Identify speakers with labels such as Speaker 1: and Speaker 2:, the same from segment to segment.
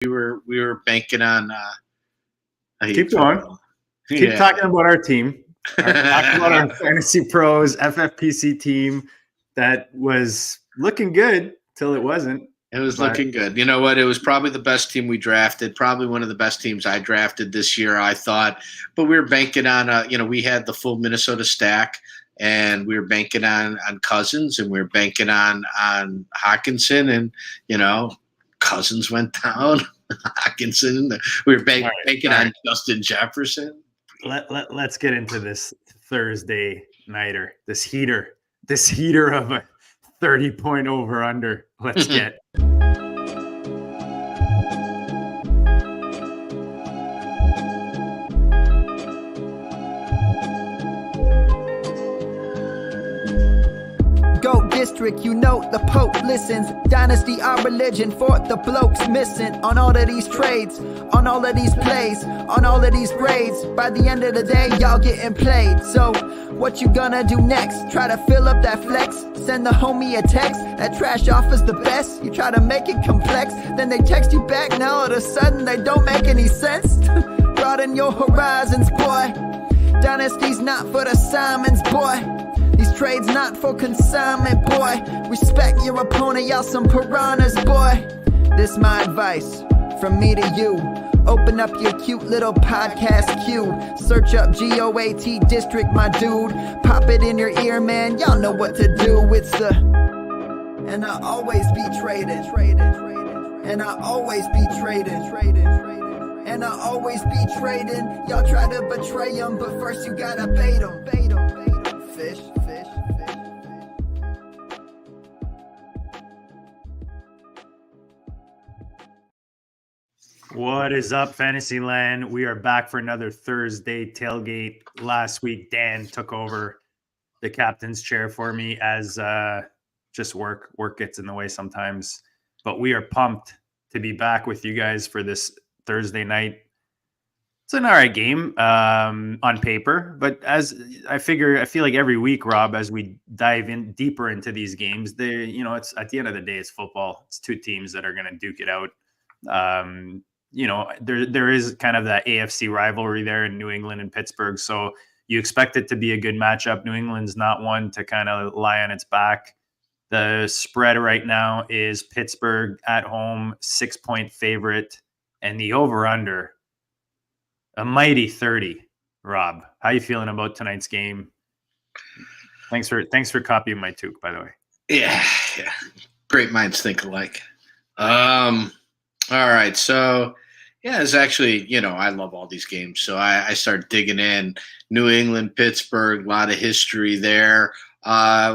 Speaker 1: we were banking on.
Speaker 2: Keep going. Keep talking about our team. Talking about our Fantasy Pros FFPC team that was looking good till it wasn't.
Speaker 1: It was looking good. You know what? It was probably the best team we drafted. Probably one of the best teams I drafted this year, I thought. But we were banking on, we had the full Minnesota stack, and we were banking on Cousins, and we were banking on Hawkinson, and Cousins went down. Hawkinson. We were banking on Justin Jefferson.
Speaker 2: Let's get into this Thursday nighter. This heater of a 30-point over-under. Let's get.
Speaker 3: Go district, the Pope listens. Dynasty, our religion, for the blokes missing. On all of these trades, on all of these plays, on all of these grades. By the end of the day, y'all getting played. So, what you gonna do next? Try to fill up that flex? Send the homie a text? That trash offer's the best? You try to make it complex, then they text you back. Now all of a sudden, they don't make any sense. Broaden your horizons, boy. Dynasty's not for the Simons, boy. These trades not for consignment, boy. Respect your opponent, y'all some piranhas, boy. This my advice, from me to you. Open up your cute little podcast queue. Search up GOAT District, my dude. Pop it in your ear, man, y'all know what to do. It's the... And I always be traded. And I always be traded. And I always be trading. Y'all try to betray them, but first you gotta bait them. Fish.
Speaker 2: What is up, Fantasyland? We are back for another Thursday tailgate. Last week, Dan took over the captain's chair for me as just work gets in the way sometimes. But we are pumped to be back with you guys for this Thursday night. It's an all right game on paper, but as I feel like every week, Rob, as we dive in deeper into these games, it's at the end of the day, it's football. It's two teams that are going to duke it out. There is kind of that AFC rivalry there in New England and Pittsburgh, so you expect it to be a good matchup. New England's not one to kind of lie on its back. The spread right now is Pittsburgh at home, 6-point favorite, and the over-under, a mighty 30. Rob, how you feeling about tonight's game? Thanks for copying my toque, by the way.
Speaker 1: Yeah. Great minds think alike. All right, so yeah, it's actually, I love all these games, so I start digging in. New England, Pittsburgh, a lot of history there.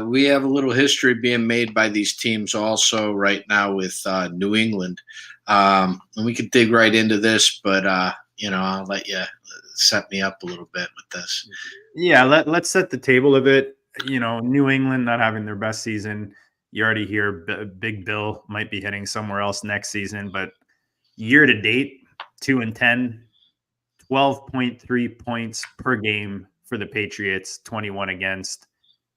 Speaker 1: We have a little history being made by these teams also right now with New England, and we could dig right into this, but I'll let you set me up a little bit with this.
Speaker 2: Yeah, let's set the table a bit. New England not having their best season. You already hear Big Bill might be heading somewhere else next season, but year to date, 2-10, 12.3 points per game for the Patriots, 21 against.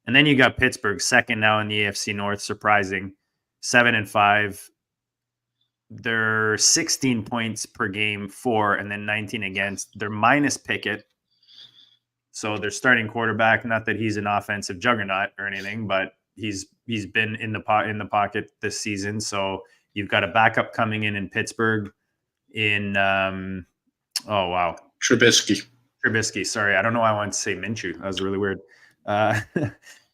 Speaker 2: And then you got Pittsburgh, second now in the AFC North, surprising, 7-5. They're 16 points per game for, and then 19 against. They're minus Pickett. So their starting quarterback, not that he's an offensive juggernaut or anything, but he's been in the pocket this season. So you've got a backup coming in Pittsburgh Trubisky. Sorry. I don't know why I wanted to say Minshew. That was really weird.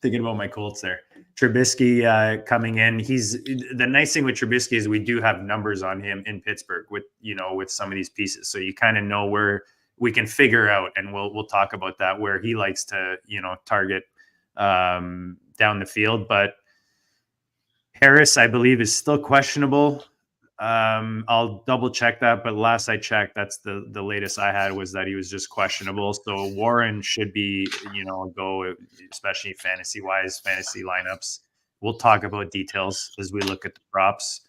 Speaker 2: Thinking about my Colts there. Trubisky coming in. The nice thing with Trubisky is we do have numbers on him in Pittsburgh with some of these pieces. So you kind of know where we can figure out, and we'll talk about that, where he likes to, target down the field. But Harris, I believe, is still questionable. I'll double check that, but last I checked, that's the latest I had, was that he was just questionable. So Warren should be, a go, especially fantasy lineups. We'll talk about details as we look at the props.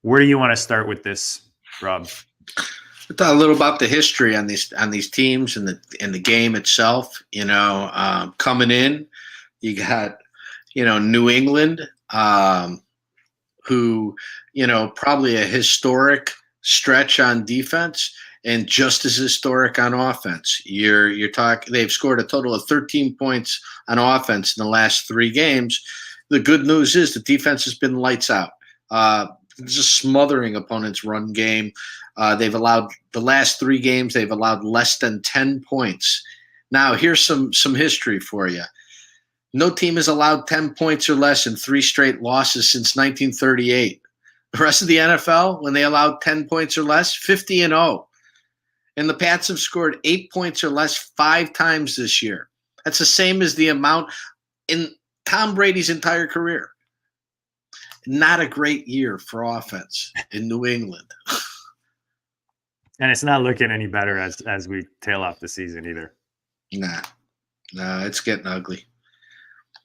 Speaker 2: Where do you want to start with this, Rob?
Speaker 1: We'll talk a little about the history on these teams and the game itself. Coming in, you got New England, who probably a historic stretch on defense and just as historic on offense. You're talking. They've scored a total of 13 points on offense in the last 3 games. The good news is the defense has been lights out. Just smothering opponents' run game. They've allowed the last 3 games. They've allowed less than 10 points. Now, here's some history for you. No team has allowed 10 points or less in 3 straight losses since 1938. The rest of the NFL, when they allowed 10 points or less, 50-0. And the Pats have scored 8 points or less 5 times this year. That's the same as the amount in Tom Brady's entire career. Not a great year for offense in New England.
Speaker 2: And it's not looking any better as we tail off the season either.
Speaker 1: Nah, it's getting ugly.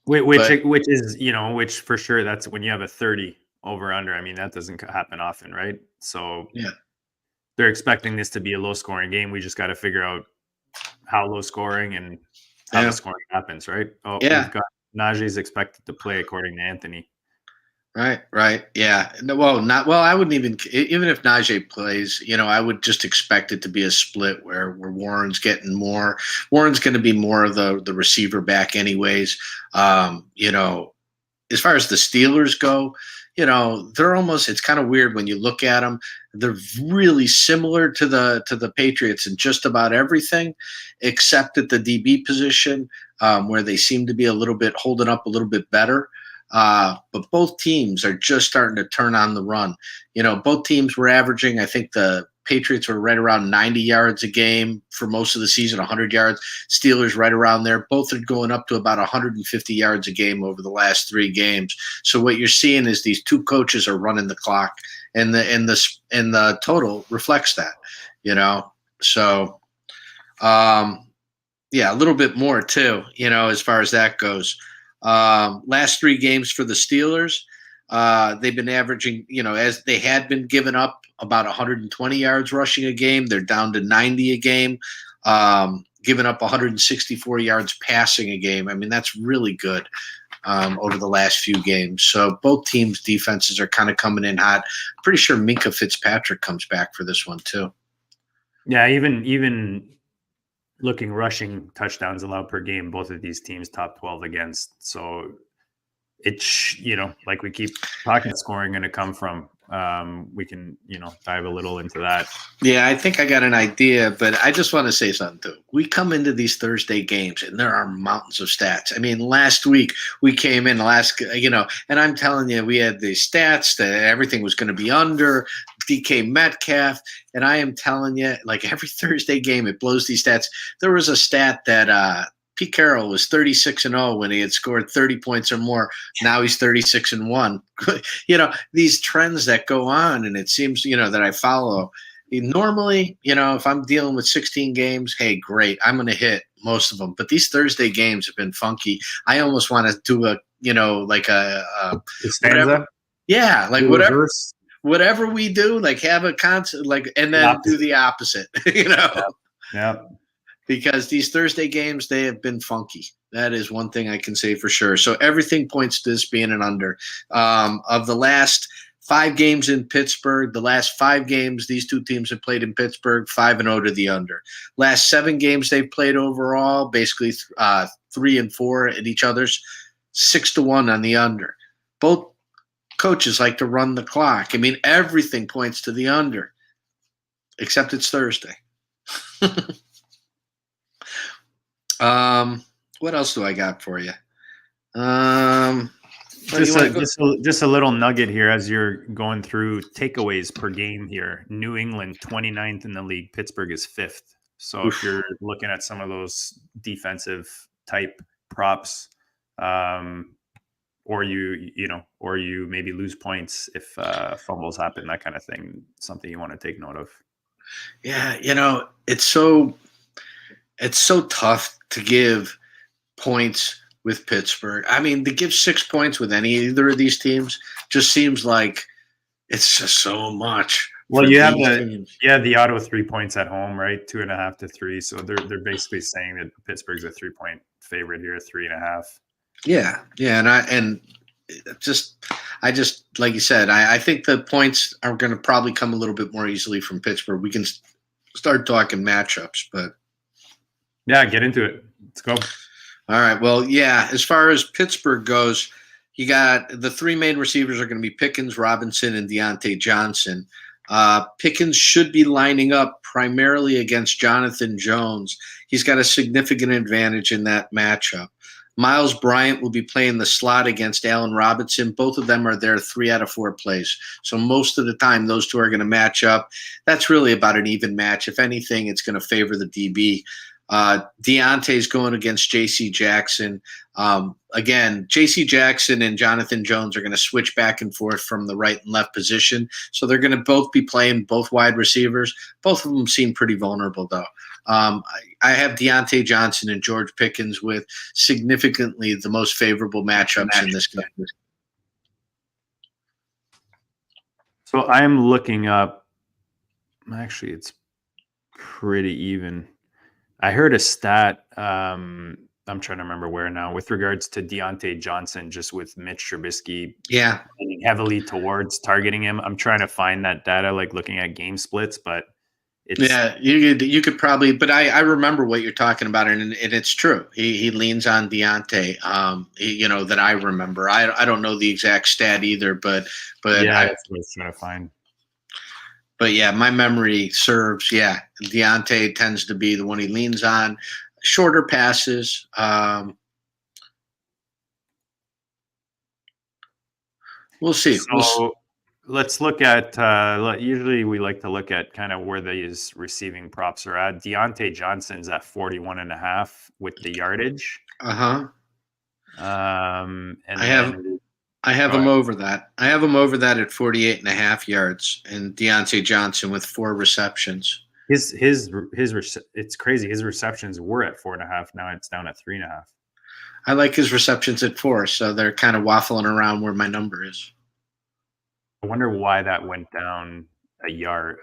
Speaker 2: Which is, which for sure, that's when you have a 30 over under. I mean, that doesn't happen often, right? So
Speaker 1: yeah,
Speaker 2: they're expecting this to be a low scoring game. We just got to figure out how low scoring and how the scoring happens, right? Oh, yeah. We've got Najee's expected to play according to Anthony.
Speaker 1: Right. Yeah. I wouldn't even if Najee plays, I would just expect it to be a split where Warren's getting more. Warren's going to be more of the receiver back anyways. As far as the Steelers go, they're almost, it's kind of weird when you look at them. They're really similar to the Patriots in just about everything, except at the DB position, where they seem to be holding up a little bit better. But both teams are just starting to turn on the run. Both teams were averaging, I think the Patriots were right around 90 yards a game for most of the season, 100 yards. Steelers right around there. Both are going up to about 150 yards a game over the last 3 games. So what you're seeing is these 2 coaches are running the clock, and the total reflects that. So a little bit more too. As far as that goes. Last 3 games for the Steelers, they've been averaging, as they had been giving up about 120 yards rushing a game. They're down to 90 a game, giving up 164 yards passing a game. I mean, that's really good over the last few games. So both teams' defenses are kind of coming in hot. I'm pretty sure Minkah Fitzpatrick comes back for this one too.
Speaker 2: Yeah, even looking rushing touchdowns allowed per game, both of these teams top 12 against. So it's, like we keep talking, scoring going to come from. We can, dive a little into that.
Speaker 1: Yeah, I think I got an idea, but I just want to say something too. We come into these Thursday games and there are mountains of stats. I mean, last week we came in and I'm telling you, we had the stats that everything was going to be under DK Metcalf. And I am telling you, like every Thursday game, it blows these stats. There was a stat that, Pete Carroll was 36-0 when he had scored 30 points or more. Now he's 36-1. These trends that go on, and it seems, that I follow. Normally, if I'm dealing with 16 games, hey, great, I'm going to hit most of them. But these Thursday games have been funky. I almost want to do a
Speaker 2: stanza.
Speaker 1: Yeah, like whatever we do, like have a concert, and then do the opposite.
Speaker 2: Yeah.
Speaker 1: Because these Thursday games, they have been funky. That is one thing I can say for sure. So everything points to this being an under. Of the last 5 games in Pittsburgh, the last 5 games these 2 teams have played in Pittsburgh, 5-0 to the under. Last 7 games they've played overall, basically 3-4 at each other's, 6-1 on the under. Both coaches like to run the clock. I mean, everything points to the under, except it's Thursday. What else do I got for you?
Speaker 2: Just a little nugget here as you're going through takeaways per game here. New England 29th in the league. Pittsburgh is 5th. So if you're looking at some of those defensive type props, or you maybe lose points if fumbles happen, that kind of thing, something you want to take note of.
Speaker 1: Yeah, it's so tough to give points with Pittsburgh. I mean, to give 6 points with either of these teams just seems like it's just so much.
Speaker 2: Well, you have the auto 3 points at home, right? 2.5 to 3. So they're basically saying that Pittsburgh's a 3-point favorite here, 3.5.
Speaker 1: Yeah, and I just like you said, I think the points are going to probably come a little bit more easily from Pittsburgh. We can start talking matchups, but
Speaker 2: yeah, get into it. Let's go.
Speaker 1: All right. Well, yeah, as far as Pittsburgh goes, you got the three main receivers are going to be Pickens, Robinson, and Deontay Johnson. Pickens should be lining up primarily against Jonathan Jones. He's got a significant advantage in that matchup. Miles Bryant will be playing the slot against Allen Robinson. Both of them are there 3 out of 4 plays. So most of the time, those two are going to match up. That's really about an even match. If anything, it's going to favor the DB. Deontay's going against J.C. Jackson. Again, J.C. Jackson and Jonathan Jones are going to switch back and forth from the right and left position. So they're going to both be playing both wide receivers. Both of them seem pretty vulnerable, though. I have Deontay Johnson and George Pickens with significantly the most favorable matchups in this game.
Speaker 2: So I am looking up. Actually, it's pretty even. I heard a stat. I'm trying to remember where now with regards to Deontay Johnson, just with Mitch Trubisky leaning heavily towards targeting him. I'm trying to find that data, like looking at game splits, but it's
Speaker 1: you could probably, but I remember what you're talking about, and it's true. He leans on Deontay. That I remember. I don't know the exact stat either, but
Speaker 2: yeah, that's what I was trying to find.
Speaker 1: But yeah, my memory serves. Yeah, Deontay tends to be the one he leans on. Shorter passes. We'll see.
Speaker 2: So let's look at. Usually, we like to look at kind of where these receiving props are at. Deontay Johnson's at 41.5 with the yardage.
Speaker 1: And I have
Speaker 2: Go
Speaker 1: him
Speaker 2: ahead.
Speaker 1: over that. I have him over that at 48.5 yards, and Deontay Johnson with 4 receptions.
Speaker 2: It's crazy. His receptions were at 4.5. Now it's down at 3.5.
Speaker 1: I like his receptions at 4, so they're kind of waffling around where my number is.
Speaker 2: I wonder why that went down a yard.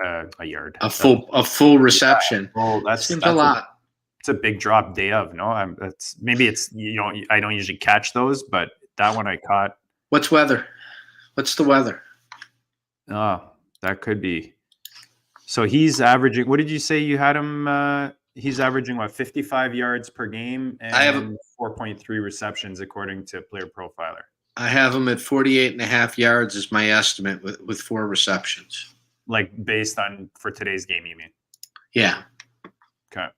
Speaker 1: A full reception.
Speaker 2: Yeah, well, that's
Speaker 1: a lot.
Speaker 2: It's a big drop day of. No, I don't usually catch those, but that one I caught.
Speaker 1: What's weather? What's the weather?
Speaker 2: Oh, that could be. So he's averaging. What did you say you had him? He's averaging 55 yards per game and
Speaker 1: I have
Speaker 2: 4.3 receptions according to Player Profiler.
Speaker 1: I have him at 48.5 yards is my estimate with 4 receptions.
Speaker 2: Like based on for today's game, you mean?
Speaker 1: Yeah.
Speaker 2: Okay.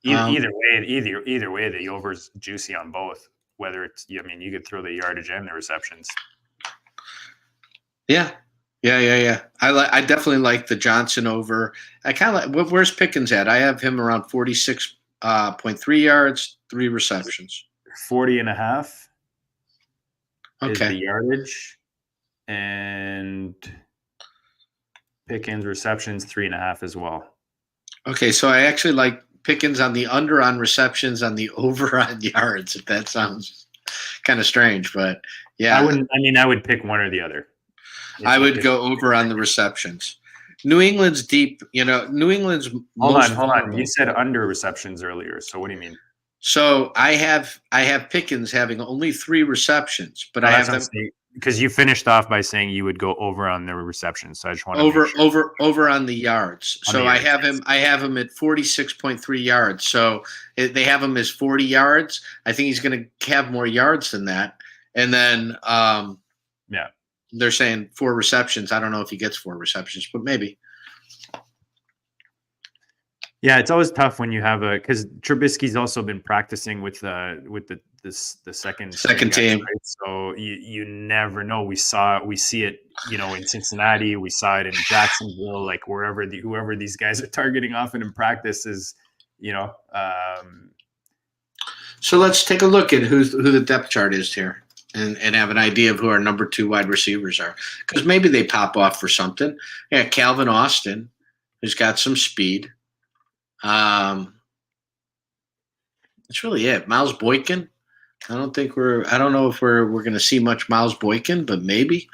Speaker 2: Either way, the over's juicy on both. Whether it's, you could throw the yardage and the receptions.
Speaker 1: Yeah. I definitely like the Johnson over. I kind of like. Where's Pickens at? I have him around 46.3 yards, 3 receptions.
Speaker 2: 40.5.
Speaker 1: Okay.
Speaker 2: Is the yardage, and Pickens receptions 3.5 as well.
Speaker 1: Okay, so I actually like Pickens on the under on receptions, on the over on yards. If that sounds kind of strange, but yeah,
Speaker 2: I would pick one or the other.
Speaker 1: I would go over on the receptions. New England's deep. New England's.
Speaker 2: Hold on. You said under receptions earlier. So what do you mean?
Speaker 1: So I have Pickens having only 3 receptions, but I have them
Speaker 2: because you finished off by saying you would go over on the receptions. So I just want
Speaker 1: to over on the yards. So I have him at 46.3 yards. So they have him as 40 yards. I think he's going to have more yards than that. And then they're saying 4 receptions. I don't know if he gets 4 receptions, but maybe.
Speaker 2: Yeah, it's always tough when you have because Trubisky's also been practicing with the second
Speaker 1: team,
Speaker 2: right? So you never know. We see it, in Cincinnati. We saw it in Jacksonville, like whoever these guys are targeting often in practice is,
Speaker 1: So let's take a look at who the depth chart is here, and have an idea of who our number 2 wide receivers are, because maybe they pop off for something. Yeah, Calvin Austin, who's got some speed. That's really it. Miles Boykin. I don't know if we're going to see much Miles Boykin, but maybe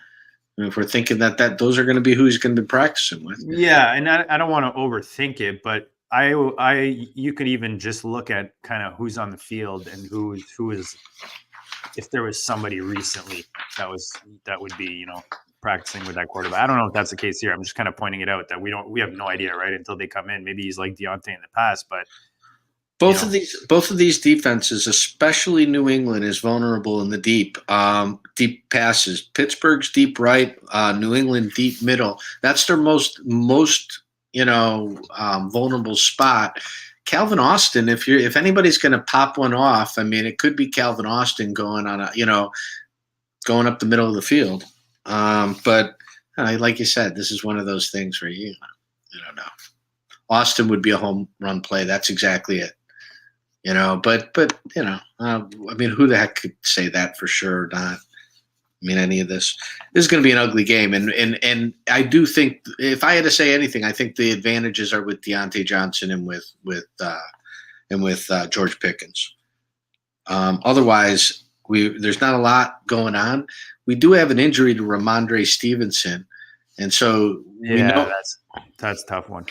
Speaker 1: if we're thinking that those are going to be who he's going to be practicing with.
Speaker 2: Yeah, and I don't want to overthink it, but you could even just look at kind of who's on the field and who is if there was somebody recently that would be, practicing with that quarterback. I don't know if that's the case here. I'm just kind of pointing it out that we have no idea, right? Until they come in. Maybe he's like Deontay in the past, but
Speaker 1: both of these defenses, especially New England, is vulnerable in the deep passes. Pittsburgh's deep right, New England deep middle. That's their most vulnerable spot. Calvin Austin, if anybody's going to pop one off, I mean, it could be Calvin Austin going on going up the middle of the field. But like you said, this is one of those things where you don't know. Austin would be a home run play. That's exactly it. But I mean, who the heck could say that for sure or not? I mean, any of this is going to be an ugly game, and I do think, if I had to say anything, I think the advantages are with Deontay Johnson and with George Pickens. Otherwise, there's not a lot going on. We do have an injury to Ramondre Stevenson, and so we know
Speaker 2: that's a tough one.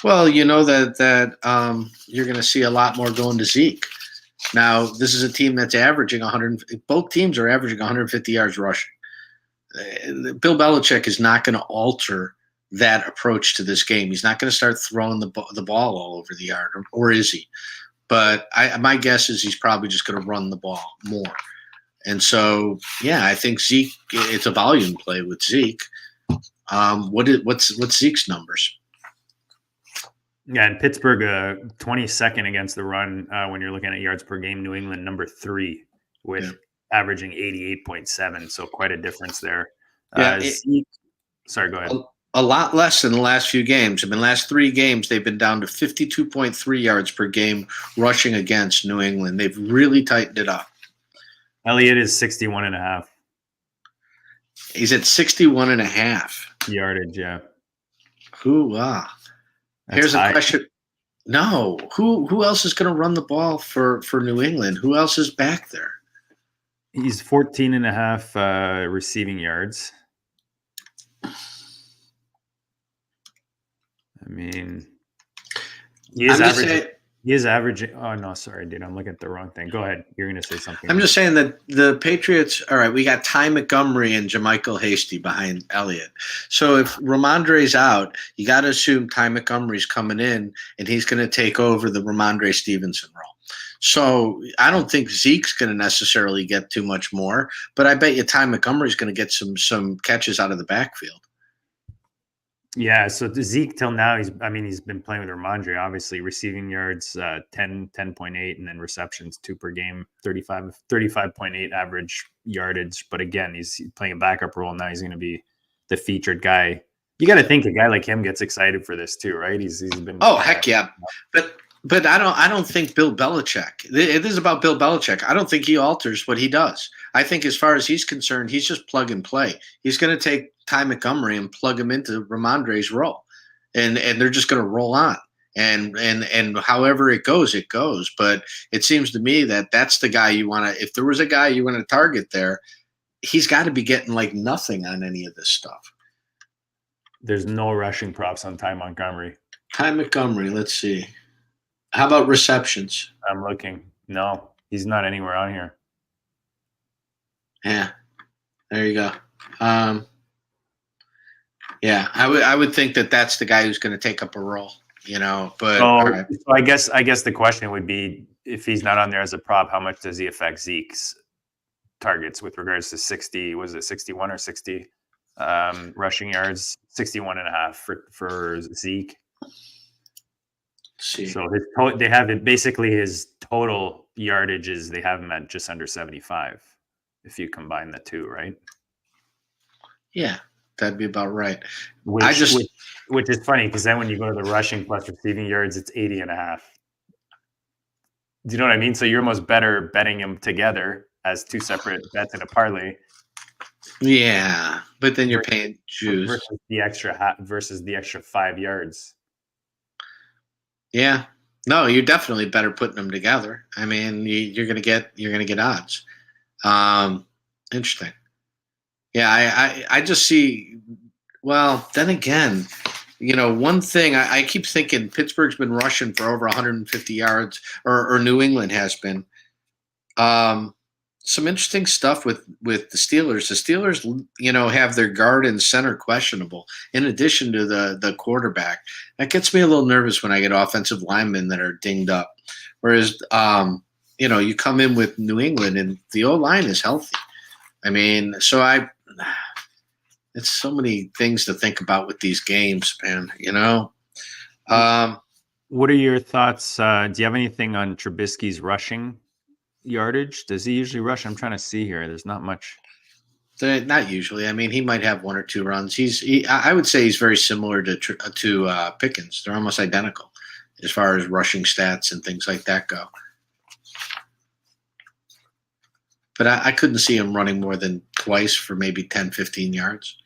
Speaker 1: Well, you know that you're going to see a lot more going to Zeke. Now, this is a team that's averaging 100. Both teams are averaging 150 yards rushing. Bill Belichick is not going to alter that approach to this game. He's not going to start throwing the ball all over the yard, or is he? But my guess is he's probably just going to run the ball more. And so, yeah, I think Zeke. It's a volume play with Zeke. What's Zeke's numbers?
Speaker 2: Yeah, and Pittsburgh 22nd against the run when you're looking at yards per game. New England number 3 with averaging 88.7. So quite a difference there. Sorry, go ahead.
Speaker 1: A lot less than the last few games. In the last 3 games, they've been down to 52.3 yards per game rushing against New England. They've really tightened it up.
Speaker 2: Elliott is 61.5.
Speaker 1: He's at 61.5
Speaker 2: yardage. Yeah.
Speaker 1: Here's a question. No, who else is going to run the ball for New England? Who else is back there?
Speaker 2: He's 14.5 receiving yards. I mean, he is averaging. Oh no, sorry, dude. I'm looking at the wrong thing. Go ahead. You're going to say something.
Speaker 1: I'm just saying that the Patriots. All right, we got Ty Montgomery and JaMychal Hasty behind Elliott. So if Ramondre's out, you got to assume Ty Montgomery's coming in, and he's going to take over the Ramondre Stevenson role. So I don't think Zeke's going to necessarily get too much more, but I bet you Ty Montgomery's going to get some catches out of the backfield.
Speaker 2: Yeah, so Zeke till now, he's been playing with Ramondre, obviously. Receiving yards, 10.8, and then receptions, 2 per game, 35.8 average yardage. But again, he's playing a backup role. Now he's going to be the featured guy. You got to think a guy like him gets excited for this too, right? He's been.
Speaker 1: Oh, heck yeah. But I don't think Bill Belichick. It is about Bill Belichick. I don't think he alters what he does. I think as far as he's concerned, he's just plug and play. He's going to take Ty Montgomery and plug him into Ramondre's role, and they're just going to roll on. And however it goes, it goes. But it seems to me that that's the guy you want to. If there was a guy you want to target there, he's got to be getting like nothing on any of this stuff.
Speaker 2: There's no rushing props on Ty Montgomery.
Speaker 1: Ty Montgomery. Let's see. How about receptions?
Speaker 2: I'm looking. No, he's not anywhere on here.
Speaker 1: Yeah, there you go. Yeah, I would think that that's the guy who's going to take up a role, But
Speaker 2: right. So I guess the question would be, if he's not on there as a prop, how much does he affect Zeke's targets with regards to 60? Was it 61 or 60 rushing yards? 61.5 for Zeke.
Speaker 1: See.
Speaker 2: So they have it basically. His total yardage is they have him at just under 75. If you combine the two, right?
Speaker 1: Yeah, that'd be about right.
Speaker 2: Which is funny because then when you go to the rushing plus receiving yards, it's 80.5. Do you know what I mean? So you're almost better betting them together as 2 separate bets in a parlay.
Speaker 1: Yeah, but then you're paying Jews
Speaker 2: versus the extra 5 yards.
Speaker 1: Yeah, no, you're definitely better putting them together. I mean, you're gonna get odds. Interesting. Yeah, I just see. Well, then again, one thing I keep thinking Pittsburgh's been rushing for over 150 yards, or New England has been. some interesting stuff with the Steelers. The Steelers, have their guard and center questionable, in addition to the quarterback. That gets me a little nervous when I get offensive linemen that are dinged up. Whereas, you come in with New England and the O-line is healthy. I mean, it's so many things to think about with these games, man.
Speaker 2: What are your thoughts? Do you have anything on Trubisky's rushing yardage? Does he usually rush? I'm trying to see here. There's not much.
Speaker 1: Not usually. I mean, he might have one or two runs. I would say he's very similar to Pickens. They're almost identical as far as rushing stats and things like that go. But I couldn't see him running more than twice for maybe 10, 15 yards.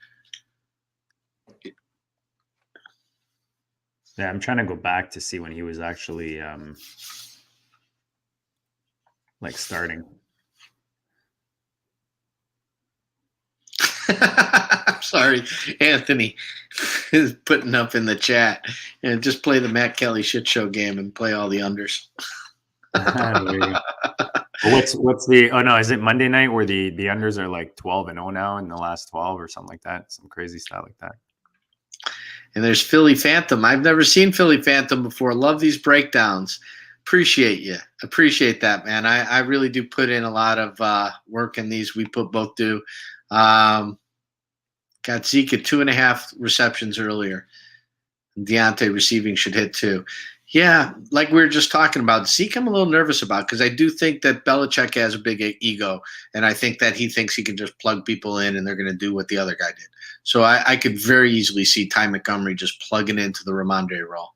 Speaker 2: Yeah, I'm trying to go back to see when he was actually starting.
Speaker 1: I'm sorry, Anthony is putting up in the chat and just play the Matt Kelly shit show game and play all the unders.
Speaker 2: What's the? Oh no, is it Monday night where the unders are like 12-0 now in the last 12 or something like that? Some crazy stat like that.
Speaker 1: And there's Philly Phantom. I've never seen Philly Phantom before. Love these breakdowns. Appreciate you. Appreciate that, man. I really do put in a lot of work in these. We both do. Got Zeke at 2.5 receptions earlier. Deontay receiving should hit 2. Yeah, like we were just talking about, Zeke I'm a little nervous about because I do think that Belichick has a big ego, and I think that he thinks he can just plug people in and they're going to do what the other guy did. So I could very easily see Ty Montgomery just plugging into the Ramondre role.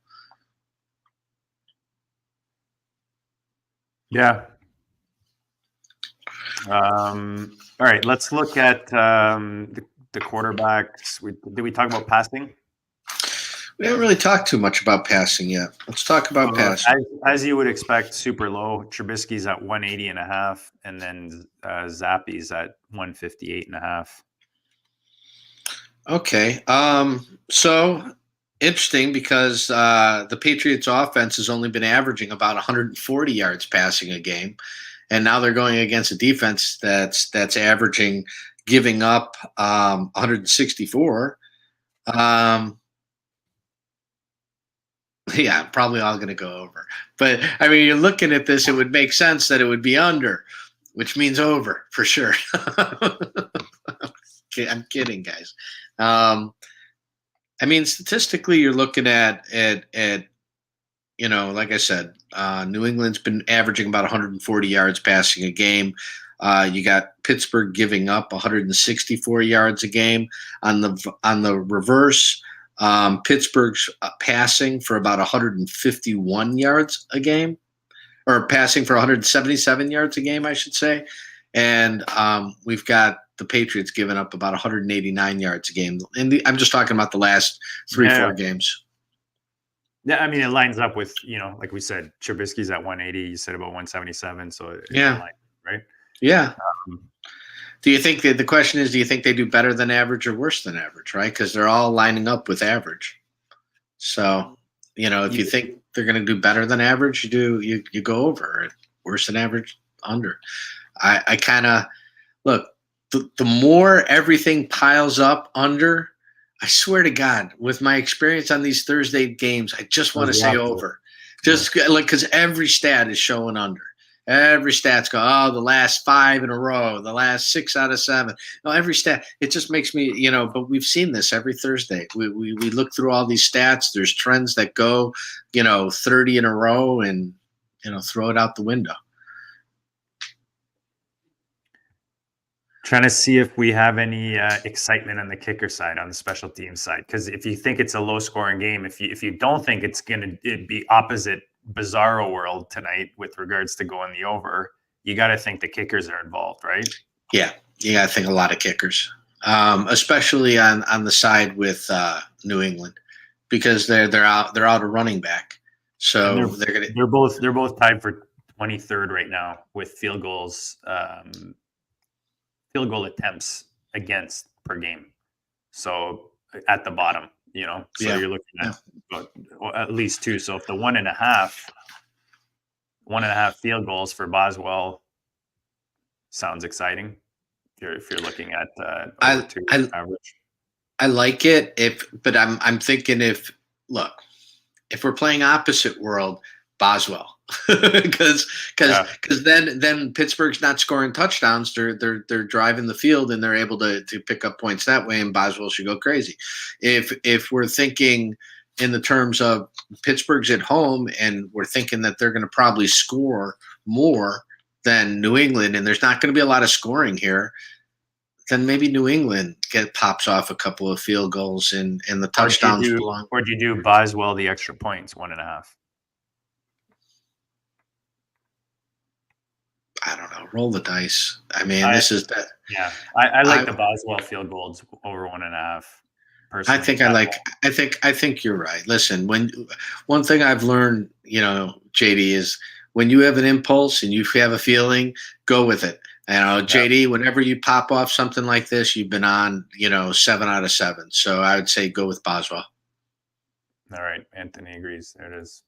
Speaker 2: Yeah. All right, let's look at the quarterbacks. Did we talk about passing?
Speaker 1: We haven't really talked too much about passing yet. Let's talk about passing.
Speaker 2: As you would expect, super low. Trubisky's at 180.5, and then Zappy's at 158.5.
Speaker 1: Okay. So interesting because the Patriots offense has only been averaging about 140 yards passing a game. And now they're going against a defense that's averaging, giving up 164. Yeah, probably all going to go over. But, I mean, you're looking at this, it would make sense that it would be under, which means over for sure. I'm kidding, guys. I mean, statistically, you're looking at like I said, New England's been averaging about 140 yards passing a game. You got Pittsburgh giving up 164 yards a game. On the reverse, Pittsburgh's passing for about 151 yards a game, or passing for 177 yards a game, I should say. And we've got the Patriots giving up about 189 yards a game. And I'm just talking about the last 3-4 games.
Speaker 2: Yeah, I mean, it lines up with, like we said, Trubisky's at 180. You said about 177. So
Speaker 1: yeah,
Speaker 2: right?
Speaker 1: Yeah. Do you think the question is, do you think they do better than average or worse than average, right? Because they're all lining up with average. So, if you think they're going to do better than average, you go over it. Worse than average, under. I kind of look, the more everything piles up under, I swear to God, with my experience on these Thursday games, I just want to say over. Just like, because every stat is showing under. Every stat's go, the last 5 in a row, the last 6 out of 7. No, every stat, it just makes me, but we've seen this every Thursday. We look through all these stats. There's trends that go, 30 in a row and, throw it out the window.
Speaker 2: Trying to see if we have any excitement on the kicker side, on the special team side. Because if you think it's a low-scoring game, if you don't think it's going to be opposite bizarro world tonight with regards to going the over, you got to think the kickers are involved, right?
Speaker 1: Yeah, you got to think a lot of kickers, especially on the side with New England, because they're out a running back, so
Speaker 2: they're both tied for 23rd right now with field goal attempts against per game. So at the bottom, so you're looking at at least 2. So if the 1.5 field goals for Boswell sounds exciting. If you're looking at
Speaker 1: I-
Speaker 2: over 2
Speaker 1: I-
Speaker 2: average.
Speaker 1: I like it but I'm thinking if we're playing opposite world, Boswell, because then Pittsburgh's not scoring touchdowns. They're driving the field and they're able to pick up points that way, and Boswell should go crazy. If we're thinking in the terms of Pittsburgh's at home and we're thinking that they're going to probably score more than New England, and there's not going to be a lot of scoring here, then maybe New England pops off a couple of field goals and the touchdowns belong.
Speaker 2: Or do you do Boswell the extra points, 1.5?
Speaker 1: I don't know. Roll the dice. I mean, this is that.
Speaker 2: Yeah, I like the Boswell field goals over 1.5. Personally,
Speaker 1: I think you're right. Listen, one thing I've learned, JD, is when you have an impulse and you have a feeling, go with it. JD, whenever you pop off something like this, you've been on, 7 out of 7. So I would say go with Boswell.
Speaker 2: All right. Anthony agrees. There it is.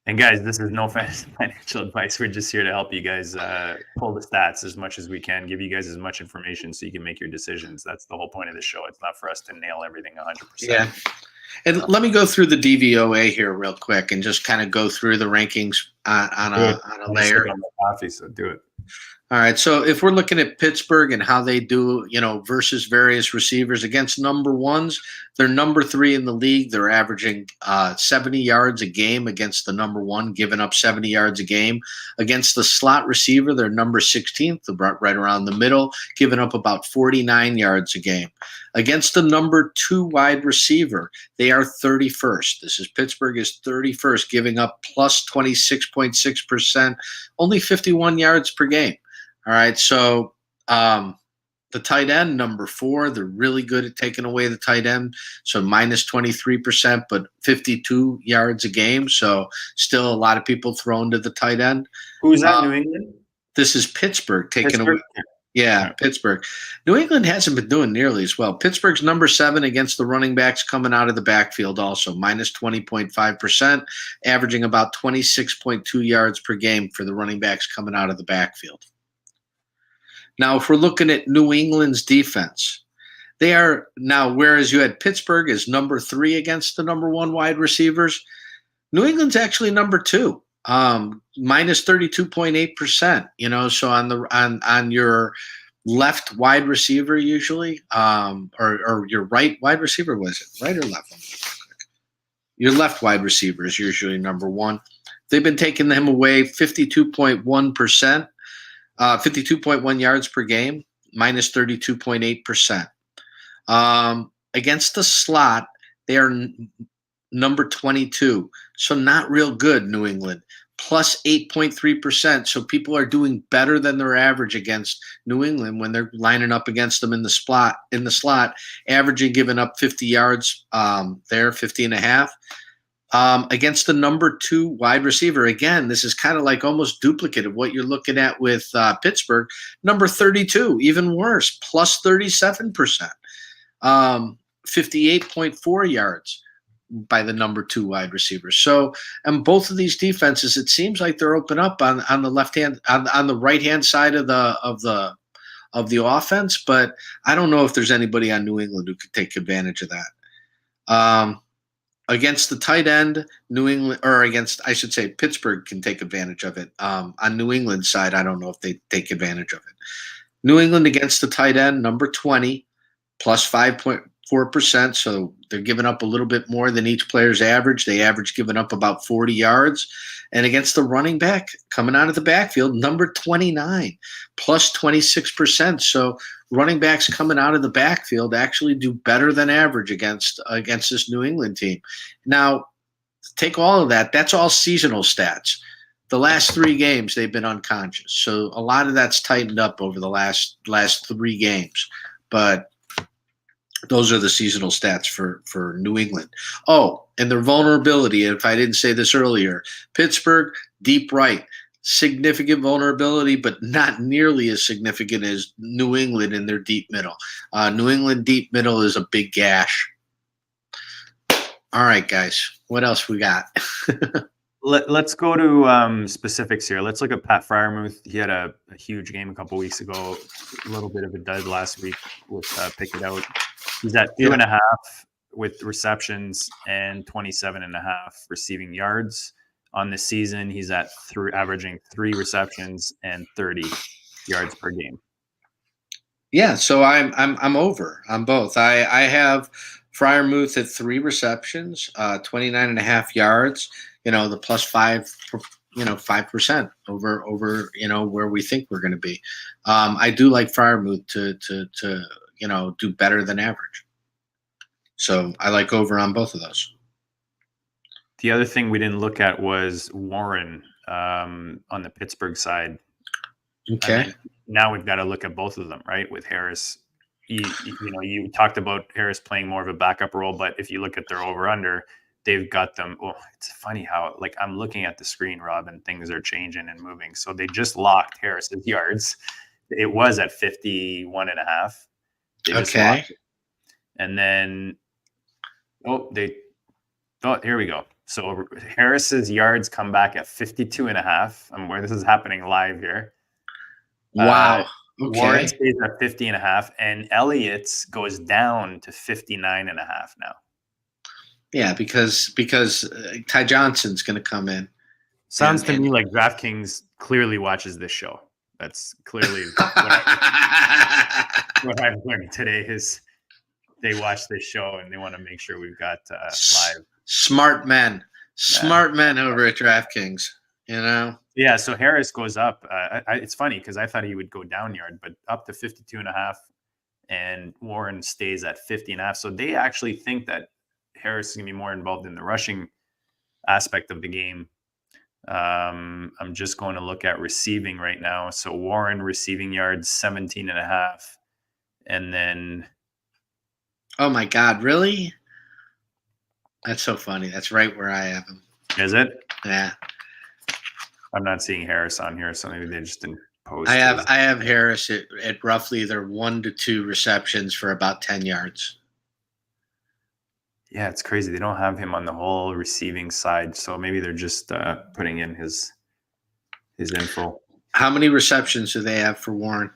Speaker 2: And guys, this is no financial advice. We're just here to help you guys pull the stats as much as we can, give you guys as much information so you can make your decisions. That's the whole point of the show. It's not for us to nail everything 100%.
Speaker 1: Yeah. And let me go through the DVOA here real quick and just kind of go through the rankings on a layer.
Speaker 2: On the coffee, so do it.
Speaker 1: All right. So if we're looking at Pittsburgh and how they do, versus various receivers against number ones, they're number 3 in the league. They're averaging 70 yards a game against the number 1, giving up 70 yards a game. Against the slot receiver, they're number 16th, right around the middle, giving up about 49 yards a game. Against the number 2 wide receiver, they are 31st. This is Pittsburgh is 31st, giving up plus 26.6%, only 51 yards per game. All right, so the tight end, number 4, they're really good at taking away the tight end. So minus 23%, but 52 yards a game. So still a lot of people thrown to the tight end.
Speaker 2: Who's that, New England?
Speaker 1: This is Pittsburgh taking away. Yeah, Pittsburgh. New England hasn't been doing nearly as well. Pittsburgh's number 7 against the running backs coming out of the backfield also, minus 20.5%, averaging about 26.2 yards per game for the running backs coming out of the backfield. Now, if we're looking at New England's defense, they are now, whereas you had Pittsburgh as number 3 against the number 1 wide receivers, New England's actually number 2, minus 32.8%. So on your left wide receiver usually, or your right wide receiver, was it right or left? Your left wide receiver is usually number 1. They've been taking them away 52.1%. 52.1 yards per game, minus 32.8%. Against the slot, they are number 22. So not real good, New England, plus 8.3%. So people are doing better than their average against New England when they're lining up against them in the slot, averaging giving up 50 yards there, 50.5. Against the number 2 wide receiver. Again, this is kind of like almost duplicate of what you're looking at with Pittsburgh. Number 32, even worse, plus 37%. 58.4 yards by the number 2 wide receiver. So, and both of these defenses, it seems like they're open up on the left hand, on the right hand side of the offense. But I don't know if there's anybody on New England who could take advantage of that. Against the tight end, New England, or against, I should say, Pittsburgh can take advantage of it. On New England's side, I don't know if they take advantage of it. New England against the tight end, number 20, plus 5.4%. So they're giving up a little bit more than each player's average. They average giving up about 40 yards. And against the running back coming out of the backfield, number 29, plus 26%. So running backs coming out of the backfield actually do better than average against this New England team. Now, take all of that. That's all seasonal stats. The last 3 games, they've been unconscious. So a lot of that's tightened up over the last 3 games. But those are the seasonal stats for New England. Oh, and their vulnerability, if I didn't say this earlier, Pittsburgh, deep right. Significant vulnerability, but not nearly as significant as New England in their deep middle. New England deep middle is a big gash. All right, guys. What else we got?
Speaker 2: Let's go to specifics here. Let's look at Pat Freiermuth. He had a huge game a couple weeks ago, a little bit of a dud last week with Pick It Out. He's at 2.5 with receptions and 27.5 receiving yards. On the season, he's at averaging 3 receptions and 30 yards per game.
Speaker 1: Yeah, so I'm over on both. I have Freiermuth at 3 receptions, 29.5 yards. The +5, 5% over where we think we're going to be. I do like Freiermuth to do better than average. So I like over on both of those.
Speaker 2: The other thing we didn't look at was Warren on the Pittsburgh side.
Speaker 1: Okay.
Speaker 2: I mean, now we've got to look at both of them, right? With Harris, you talked about Harris playing more of a backup role, but if you look at their over/under, they've got them. Oh, it's funny how I'm looking at the screen, Rob, and things are changing and moving. So they just locked Harris's yards. It was at 51.5.
Speaker 1: Okay.
Speaker 2: And then, here we go. So Harris's yards come back at 52.5. I'm where this is happening live here.
Speaker 1: Wow. Okay.
Speaker 2: Warren stays at 50.5, and Elliott's goes down to 59.5 now.
Speaker 1: Yeah, because Ty Johnson's going to come in.
Speaker 2: Sounds to me like DraftKings clearly watches this show. That's clearly what I've learned today is they watch this show and they want to make sure we've got live. Smart men
Speaker 1: over at DraftKings.
Speaker 2: Yeah, so Harris goes up. It's funny because I thought he would go down yard, but up to 52.5, and Warren stays at 50.5. So they actually think that Harris is going to be more involved in the rushing aspect of the game. I'm just going to look at receiving right now. So Warren receiving yards 17.5, and then.
Speaker 1: Oh my God! Really? That's so funny. That's right where I have him.
Speaker 2: Is it?
Speaker 1: Yeah.
Speaker 2: I'm not seeing Harris on here, so maybe they just didn't post.
Speaker 1: I have Harris at roughly either 1 to 2 receptions for about 10 yards.
Speaker 2: Yeah, it's crazy. They don't have him on the whole receiving side, so maybe they're just putting in his info.
Speaker 1: How many receptions do they have for Warren?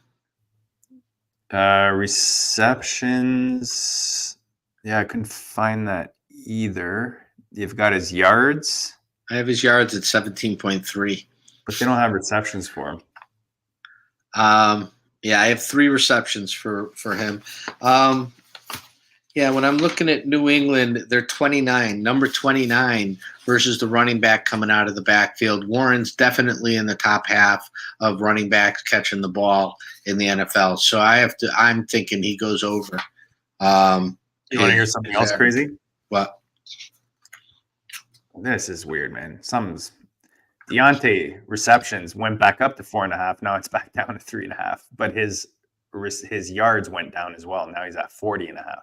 Speaker 2: Receptions. Yeah, I couldn't find that either. You've got his yards.
Speaker 1: I have his yards at 17.3.
Speaker 2: But they don't have receptions for him.
Speaker 1: Yeah, I have 3 receptions for him. Yeah, when I'm looking at New England, they're 29, number 29 versus the running back coming out of the backfield. Warren's definitely in the top half of running backs catching the ball in the NFL. So I'm thinking he goes over.
Speaker 2: You want to hear something else crazy?
Speaker 1: What?
Speaker 2: This is weird, man. Deontay receptions went back up to 4.5. Now it's back down to 3.5. But his yards went down as well. Now he's at 40.5.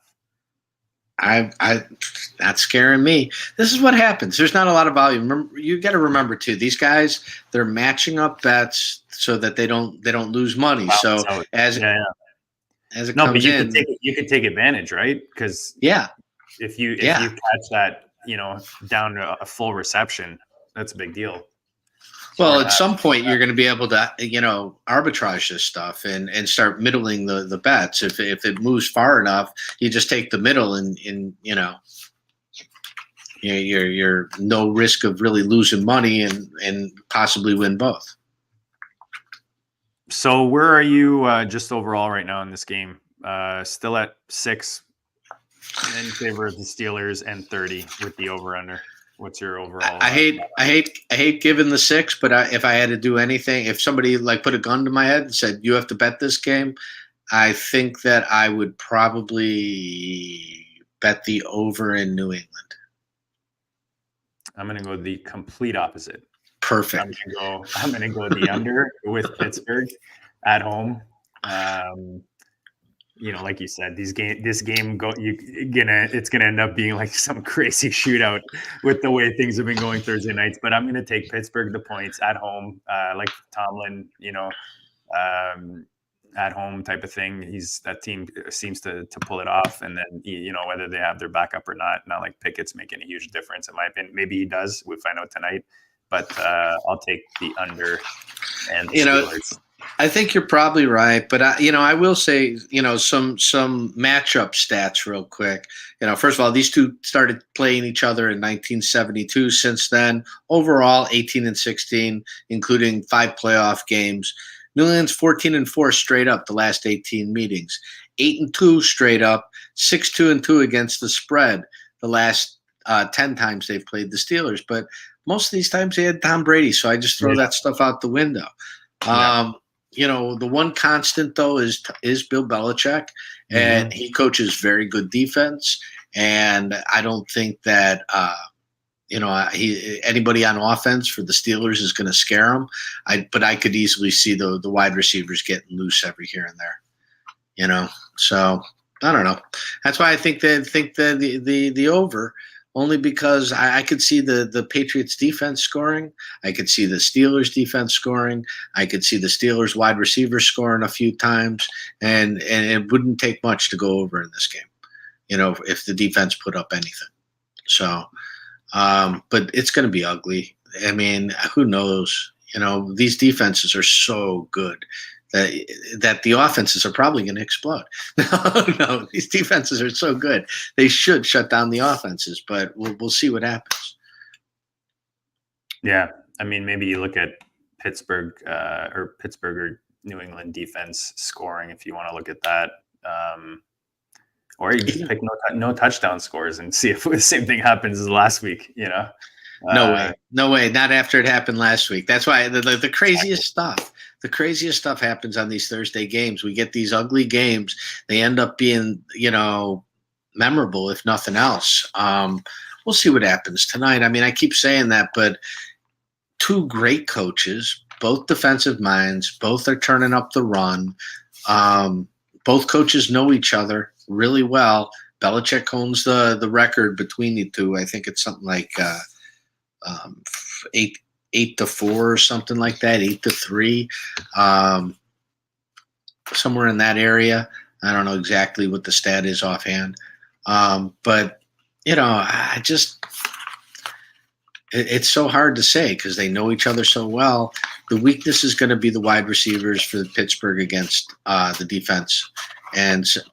Speaker 1: That's scaring me. This is what happens. There's not a lot of volume. You got to remember too. These guys, they're matching up bets so that they don't lose money.
Speaker 2: Wow,
Speaker 1: so as it comes in,
Speaker 2: you could take advantage, right? Because if you catch that, down to a full reception, that's a big deal.
Speaker 1: Well, at some point you're going to be able to, arbitrage this stuff and start middling the bets. If it moves far enough, you just take the middle and you're no risk of really losing money and possibly win both.
Speaker 2: So where are you just overall right now in this game? Still at 6 in favor of the Steelers and 30 with the over/under. What's your overall?
Speaker 1: I hate giving the 6, but if I had to do anything, if somebody put a gun to my head and said you have to bet this game, I think that I would probably bet the over in New England.
Speaker 2: I'm going to go the complete opposite.
Speaker 1: Perfect.
Speaker 2: I'm going to go the under with Pittsburgh at home. Like you said, it's gonna end up being like some crazy shootout with the way things have been going Thursday nights. But I'm gonna take Pittsburgh the points at home, like Tomlin, at home type of thing. That team seems to pull it off, and then whether they have their backup or not like Pickett's making a huge difference in my opinion. Maybe he does. We'll find out tonight. but I'll take the under and the
Speaker 1: You know,
Speaker 2: Steelers.
Speaker 1: I think you're probably right, but I will say, some matchup stats real quick. First of all, these two started playing each other in 1972. Since then, overall 18-16, including 5 playoff games. New England's 14-4 straight up the last 18 meetings, 8-2 straight up, 6-2 against the spread the last 10 times they've played the Steelers. But most of these times they had Tom Brady, so I just throw that stuff out the window. The one constant though is Bill Belichick, and he coaches very good defense. And I don't think that anybody on offense for the Steelers is going to scare him. But I could easily see the wide receivers getting loose every here and there. So I don't know. That's why I think the over. Only because I could see the Patriots defense scoring. I could see the Steelers defense scoring. I could see the Steelers wide receiver scoring a few times. And it wouldn't take much to go over in this game, if the defense put up anything. So, but it's going to be ugly. I mean, who knows? These defenses are so good that the offenses are probably going to explode. No, these defenses are so good. They should shut down the offenses, but we'll see what happens.
Speaker 2: Yeah. I mean, maybe you look at Pittsburgh or New England defense scoring, if you want to look at that. Or you can pick no touchdown scores and see if the same thing happens as last week,
Speaker 1: No way. Not after it happened last week. That's why the craziest stuff. The craziest stuff happens on these Thursday games. We get these ugly games. They end up being, memorable, if nothing else. We'll see what happens tonight. I mean, I keep saying that, but 2 great coaches, both defensive minds, both are turning up the run. Both coaches know each other really well. Belichick owns the record between the two. I think it's something like 8-4 or something like that, 8-3, somewhere in that area. I don't know exactly what the stat is offhand, but it's so hard to say because they know each other so well. The weakness is going to be the wide receivers for Pittsburgh against the defense,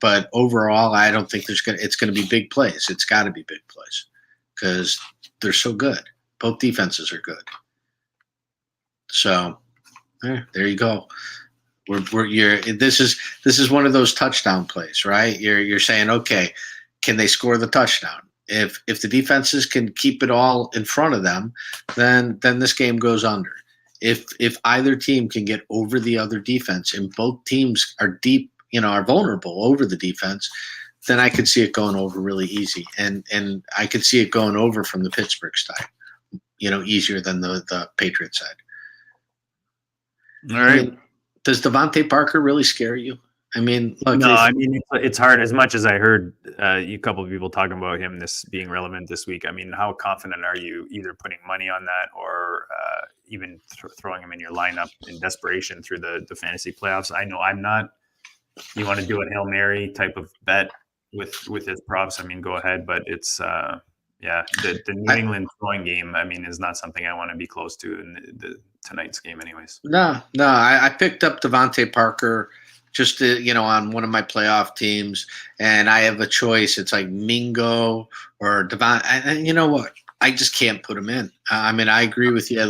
Speaker 1: but overall, I don't think it's going to be big plays. It's got to be big plays because they're so good. Both defenses are good. So, there you go. This is one of those touchdown plays, right? You're saying, okay, can they score the touchdown? If the defenses can keep it all in front of them, then this game goes under. If either team can get over the other defense and both teams are deep, are vulnerable over the defense, then I could see it going over really easy, and I could see it going over from the Pittsburgh side, easier than the Patriots side.
Speaker 2: All right.
Speaker 1: I mean, does Devontae Parker really scare you? I mean, look.
Speaker 2: No, I mean, it's hard. As much as I heard a couple of people talking about him being relevant this week, I mean, how confident are you either putting money on that or even throwing him in your lineup in desperation through the fantasy playoffs? I know I'm not. You want to do a Hail Mary type of bet with his props, I mean, go ahead. But it's the New England throwing game, I mean, is not something I want to be close to in the tonight's game anyways.
Speaker 1: No, I picked up Devontae Parker just on one of my playoff teams, and I have a choice. It's like Mingo or Devon. And you know what? I just can't put him in. I mean, I agree with you.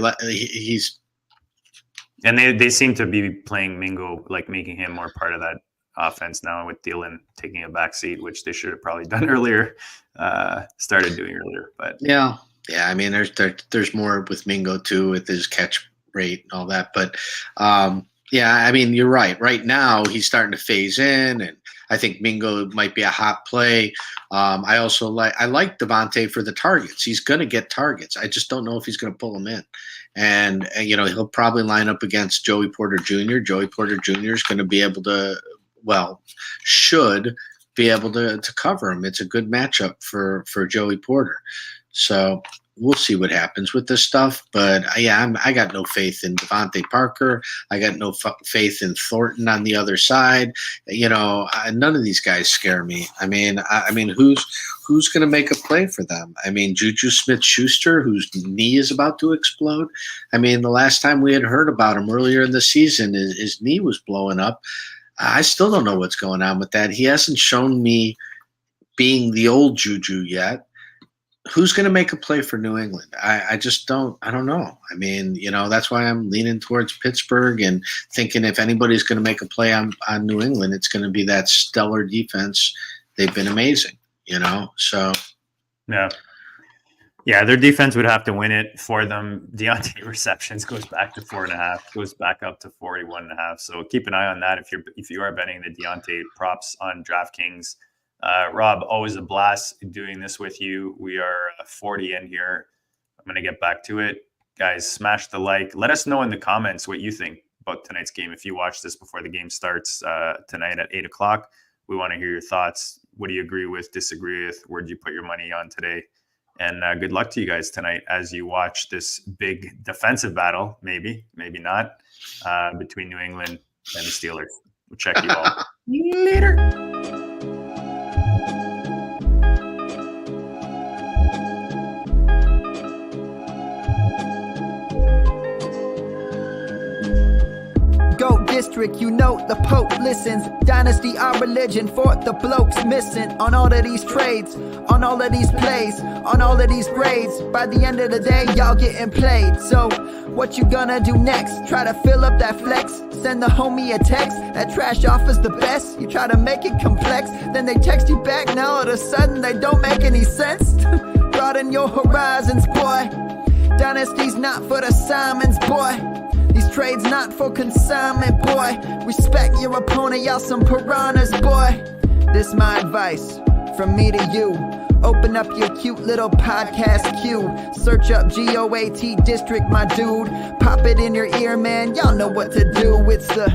Speaker 2: And they seem to be playing Mingo, like making him more part of that offense now with Thielen taking a back seat, which they should have probably done earlier, started doing earlier. But
Speaker 1: yeah. I mean, there's more with Mingo too, with his catch rate and all that. But I mean, you're right. Right now, he's starting to phase in, and I think Mingo might be a hot play. I also like Devontae for the targets. He's going to get targets. I just don't know if he's going to pull them in. And he'll probably line up against Joey Porter Jr. Joey Porter Jr. is going to be able to, should be able to cover him. It's a good matchup for Joey Porter. So, we'll see what happens with this stuff. But I got no faith in Devontae Parker. I got no faith in Thornton on the other side. None of these guys scare me. I mean, who's going to make a play for them? I mean, Juju Smith-Schuster, whose knee is about to explode. I mean, the last time we had heard about him earlier in the season, his knee was blowing up. I still don't know what's going on with that. He hasn't shown me being the old Juju yet. Who's going to make a play for New England? I just don't. I don't know. I mean, that's why I'm leaning towards Pittsburgh and thinking if anybody's going to make a play on New England, it's going to be that stellar defense. They've been amazing, So
Speaker 2: yeah, their defense would have to win it for them. Deontay receptions goes back to 4.5, goes back up to 41.5. So keep an eye on that if you are betting the Deontay props on DraftKings. Rob, always a blast doing this with you. We are 40 in here. I'm going to get back to it. Guys, smash the like. Let us know in the comments what you think about tonight's game. If you watch this before the game starts tonight at 8 o'clock, we want to hear your thoughts. What do you agree with, disagree with? Where did you put your money on today? And good luck to you guys tonight as you watch this big defensive battle, maybe not, between New England and the Steelers. We'll check you all later.
Speaker 3: Go district, the Pope listens. Dynasty, our religion, for the blokes missing. On all of these trades, on all of these plays, on all of these grades. By the end of the day, y'all getting played. So, what you gonna do next? Try to fill up that flex? Send the homie a text. That trash offer's the best. You try to make it complex, then they text you back. Now all of a sudden, they don't make any sense. Broaden your horizons, boy. Dynasty's not for the Simons, boy. These trades not for consignment, boy. Respect your opponent, y'all some piranhas, boy. This my advice from me to you. Open up your cute little podcast queue. Search up GOAT District, my dude. Pop it in your ear, man. Y'all know what to do. It's the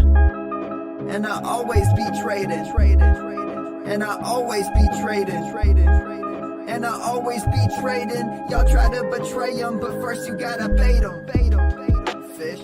Speaker 3: and I always be traded. And I always be traded. And I always be trading. Y'all try to betray them, but first you gotta bait them. Fish.